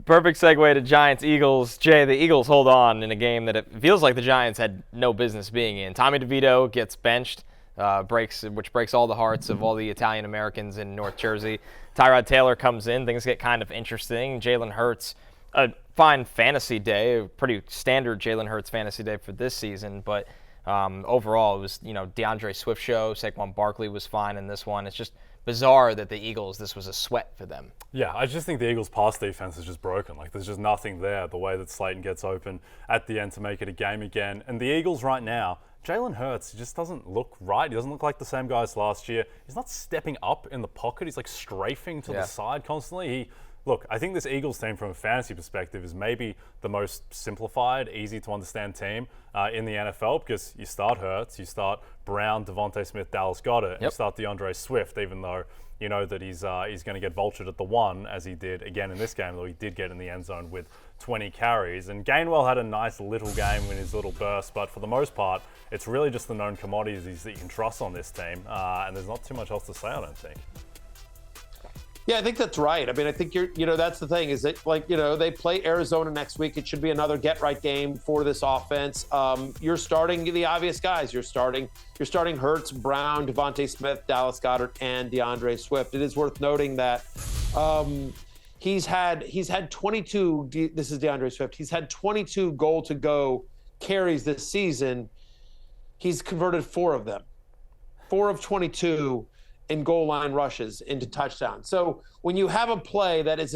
Perfect segue to Giants-Eagles. Jay, the Eagles hold on in a game that it feels like the Giants had no business being in. Tommy DeVito gets benched, which breaks all the hearts of all the Italian Americans in North Jersey. Tyrod Taylor comes in. Things get kind of interesting. Jalen Hurts, a fine fantasy day, a pretty standard Jalen Hurts fantasy day for this season, but overall it was, DeAndre Swift show. Saquon Barkley was fine in this one. It's just bizarre that the Eagles, this was a sweat for them. Yeah, I just think the Eagles' pass defense is just broken. Like, there's just nothing there, the way that Slayton gets open at the end to make it a game again. And the Eagles right now, Jalen Hurts just doesn't look right. He doesn't look like the same guy as last year. He's not stepping up in the pocket. He's like strafing to the side constantly. Look, I think this Eagles team from a fantasy perspective is maybe the most simplified, easy to understand team in the NFL, because you start Hurts, you start Brown, Devontae Smith, Dallas Goedert, and you start DeAndre Swift, even though you know that he's going to get vultured at the one, as he did again in this game, though he did get in the end zone with 20 carries. And Gainwell had a nice little game in his little burst, but for the most part, it's really just the known commodities that you can trust on this team, and there's not too much else to say, I don't think. Yeah, I think that's right. I mean, I think that's the thing is that, they play Arizona next week. It should be another get-right game for this offense. You're starting the obvious guys. You're starting Hurts, Brown, Devontae Smith, Dallas Goedert, and DeAndre Swift. It is worth noting that he's had 22. This is DeAndre Swift. He's had 22 goal-to-go carries this season. He's converted 4 of them. 4 of 22. In goal line rushes into touchdowns. So when you have a play that is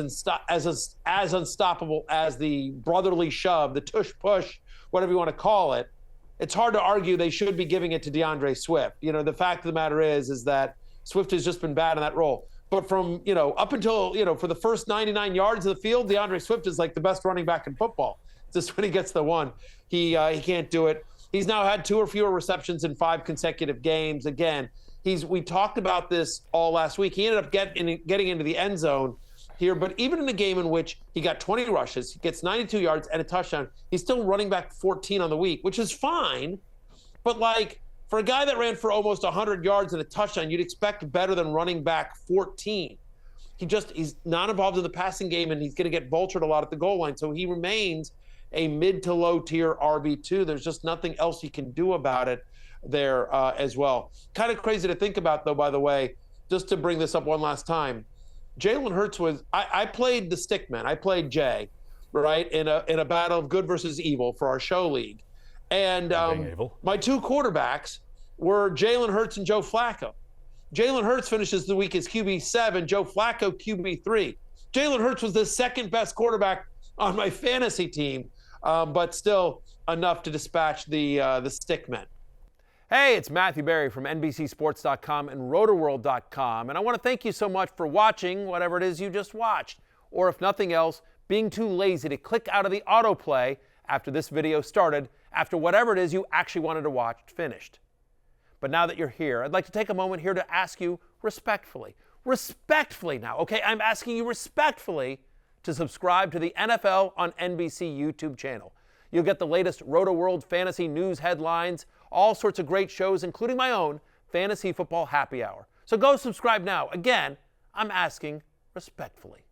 as unstoppable as the brotherly shove, the tush push, whatever you want to call it, it's hard to argue they should be giving it to DeAndre Swift. The fact of the matter is that Swift has just been bad in that role. But from, up until, for the first 99 yards of the field, DeAndre Swift is like the best running back in football. Just when he gets the one, he can't do it. He's now had 2 or fewer receptions in 5 consecutive games. Again, we talked about this all last week. He ended up getting into the end zone here, but even in a game in which he got 20 rushes, he gets 92 yards and a touchdown, he's still running back 14 on the week, which is fine. But for a guy that ran for almost 100 yards and a touchdown, you'd expect better than running back 14. He's not involved in the passing game, and he's going to get vultured a lot at the goal line. So he remains a mid to low tier RB2. There's just nothing else he can do about it there as well. Kind of crazy to think about, though, by the way, just to bring this up one last time. Jalen Hurts I played the stickman. I played Jay, right, in a battle of good versus evil for our show league. And my 2 quarterbacks were Jalen Hurts and Joe Flacco. Jalen Hurts finishes the week as QB7, Joe Flacco QB3. Jalen Hurts was the second best quarterback on my fantasy team, but still enough to dispatch the stickmen. Hey, it's Matthew Berry from NBCSports.com and RotoWorld.com, and I want to thank you so much for watching whatever it is you just watched, or if nothing else, being too lazy to click out of the autoplay after this video started, after whatever it is you actually wanted to watch finished. But now that you're here, I'd like to take a moment here to ask you respectfully now, okay? I'm asking you respectfully to subscribe to the NFL on NBC YouTube channel. You'll get the latest RotoWorld fantasy news headlines, all sorts of great shows, including my own Fantasy Football Happy Hour. So go subscribe now. Again, I'm asking respectfully.